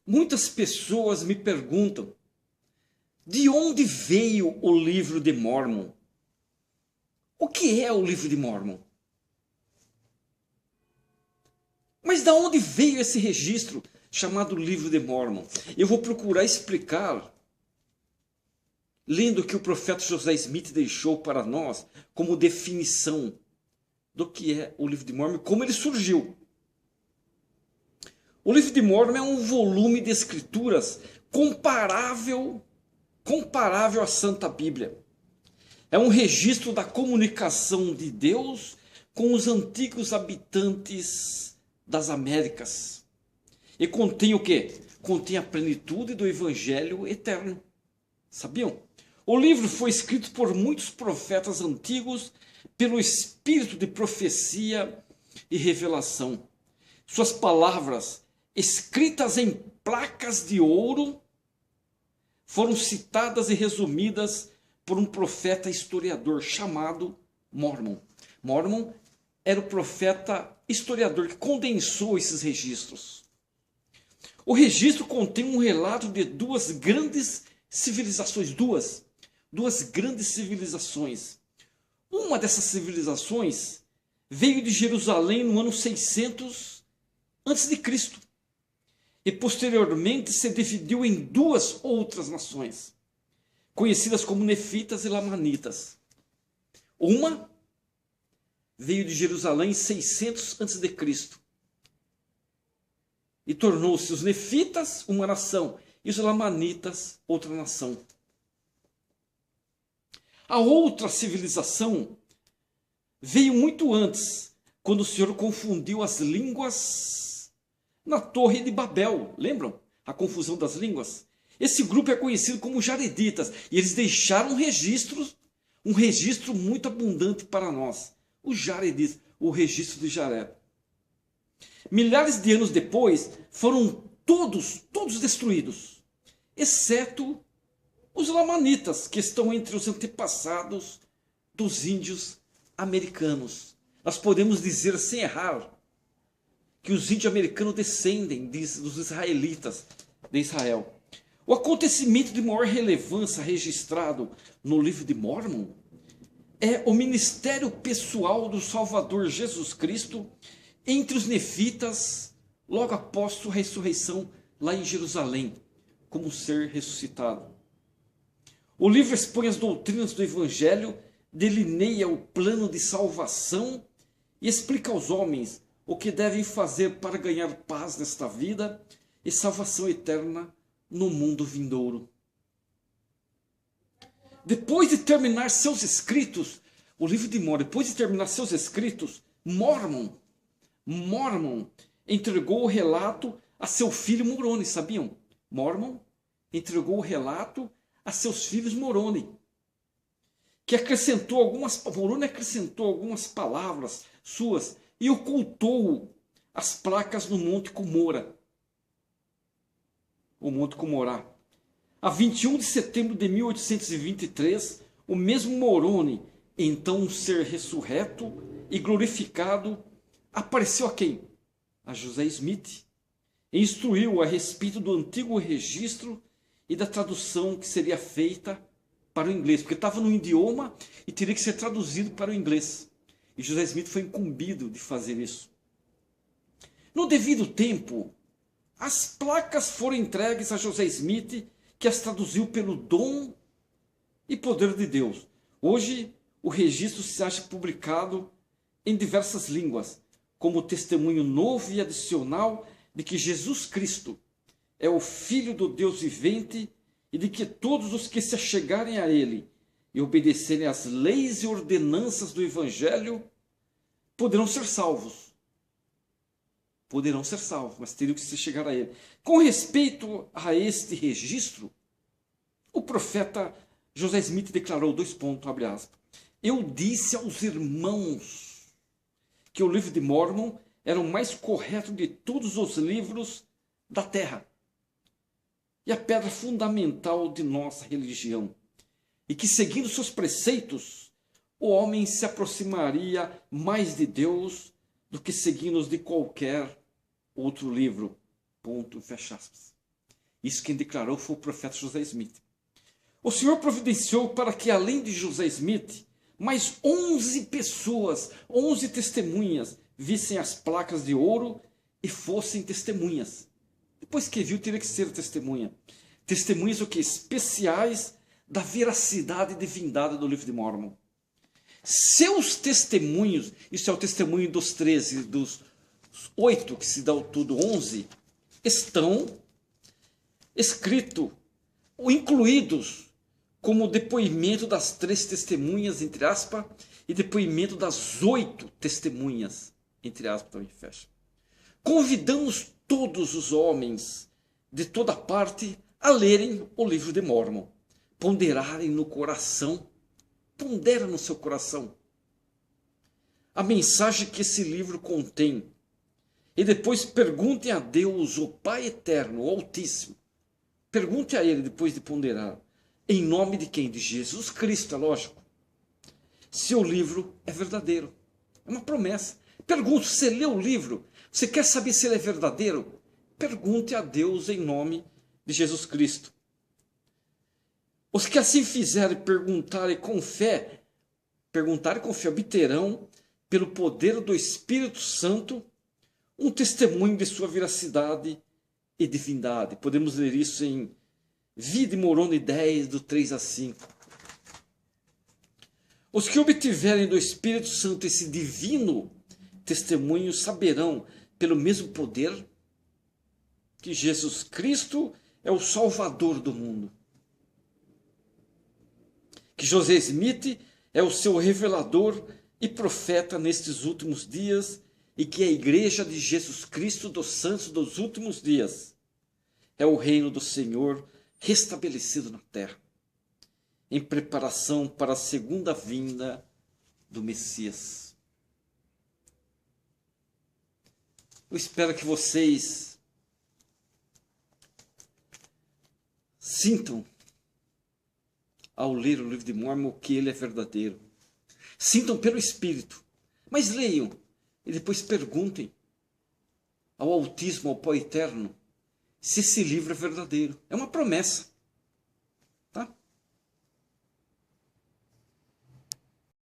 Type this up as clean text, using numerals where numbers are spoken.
Muitas pessoas me perguntam de onde veio o livro de Mórmon? O que é o livro de Mórmon? Mas de onde veio esse registro chamado livro de Mórmon? Eu vou procurar explicar, lendo o que o profeta José Smith deixou para nós como definição do que é o livro de Mórmon e como ele surgiu. O livro de Mórmon é um volume de escrituras comparável à Santa Bíblia. É um registro da comunicação de Deus com os antigos habitantes das Américas. E contém o quê? Contém a plenitude do Evangelho eterno. Sabiam? O livro foi escrito por muitos profetas antigos pelo espírito de profecia e revelação. Suas palavras, escritas em placas de ouro, foram citadas e resumidas por um profeta historiador chamado Mórmon. Mórmon era o profeta historiador que condensou esses registros. O registro contém um relato de duas grandes civilizações, duas grandes civilizações. Uma dessas civilizações veio de Jerusalém no ano 600 a.C. e posteriormente se dividiu em duas outras nações, conhecidas como Nefitas e Lamanitas. Uma veio de Jerusalém em 600 a.C. e tornou-se os Nefitas uma nação e os Lamanitas outra nação. A outra civilização veio muito antes, quando o Senhor confundiu as línguas na Torre de Babel. Lembram? A confusão das línguas? Esse grupo é conhecido como Jareditas, e eles deixaram um registro muito abundante para nós. Os Jareditas, o registro de Jared. Milhares de anos depois, foram todos destruídos, exceto os Lamanitas, que estão entre os antepassados dos índios americanos. Nós podemos dizer sem errar que os índios americanos descendem dos israelitas de Israel. O acontecimento de maior relevância registrado no livro de Mórmon é o ministério pessoal do Salvador Jesus Cristo entre os nefitas, logo após sua ressurreição lá em Jerusalém, como ser ressuscitado. O livro expõe as doutrinas do Evangelho, delineia o plano de salvação e explica aos homens o que devem fazer para ganhar paz nesta vida e salvação eterna no mundo vindouro. Depois de terminar seus escritos, o livro de Mórmon, depois de terminar seus escritos, Mórmon entregou o relato a seu filho Moroni, sabiam? Mórmon entregou o relato a seus filhos Moroni, Moroni acrescentou algumas palavras suas e ocultou as placas no Monte Cumorá. O Monte Cumorá. A 21 de setembro de 1823, o mesmo Moroni, então um ser ressurreto e glorificado, apareceu a quem? A José Smith. E instruiu a respeito do antigo registro e da tradução que seria feita para o inglês, porque estava no idioma e teria que ser traduzido para o inglês. E José Smith foi incumbido de fazer isso. No devido tempo, as placas foram entregues a José Smith, que as traduziu pelo dom e poder de Deus. Hoje, o registro se acha publicado em diversas línguas, como testemunho novo e adicional de que Jesus Cristo é o Filho do Deus vivente e de que todos os que se achegarem a Ele e obedecerem às leis e ordenanças do Evangelho poderão ser salvos. Poderão ser salvos, mas teriam que se chegar a Ele. Com respeito a este registro, o profeta José Smith declarou, abre aspas, eu disse aos irmãos que o livro de Mórmon era o mais correto de todos os livros da terra e a pedra fundamental de nossa religião, e que seguindo seus preceitos, o homem se aproximaria mais de Deus do que seguindo os de qualquer outro livro. Ponto, fecha aspas. Isso quem declarou foi o profeta José Smith. O Senhor providenciou para que, além de José Smith, mais 11 pessoas, 11 testemunhas, vissem as placas de ouro e fossem testemunhas. Depois que viu, teria que ser testemunha. Testemunhas o que? Especiais da veracidade e divindade do livro de Mórmon. Seus testemunhos, isso é o testemunho dos 13, dos 8, que se dá ao tudo 11, estão escritos, ou incluídos, como depoimento das 3 testemunhas, entre aspas, e depoimento das 8 testemunhas, entre aspas, também fecha. Convidamos todos os homens de toda parte a lerem o livro de Mórmon, ponderarem no coração, pondera no seu coração a mensagem que esse livro contém, e depois perguntem a Deus, o Pai Eterno, o Altíssimo, pergunte a Ele depois de ponderar, em nome de quem? De Jesus Cristo, é lógico, se o livro é verdadeiro. É uma promessa. Pergunte, você leu o livro? Você quer saber se ele é verdadeiro? Pergunte a Deus em nome de Jesus Cristo. Os que assim fizerem, perguntarem com fé, obterão, pelo poder do Espírito Santo, um testemunho de sua veracidade e divindade. Podemos ler isso em Vida de Moroni 10, do 3 a 5. Os que obtiverem do Espírito Santo esse divino testemunho saberão, pelo mesmo poder, que Jesus Cristo é o Salvador do mundo. Que José Smith é o seu revelador e profeta nestes últimos dias, e que a Igreja de Jesus Cristo dos Santos dos últimos dias é o reino do Senhor restabelecido na terra, em preparação para a segunda vinda do Messias. Eu espero que vocês sintam, ao ler o livro de Mórmon, que ele é verdadeiro. Sintam pelo Espírito, mas leiam e depois perguntem ao Altíssimo, ao Pai Eterno, se esse livro é verdadeiro. É uma promessa.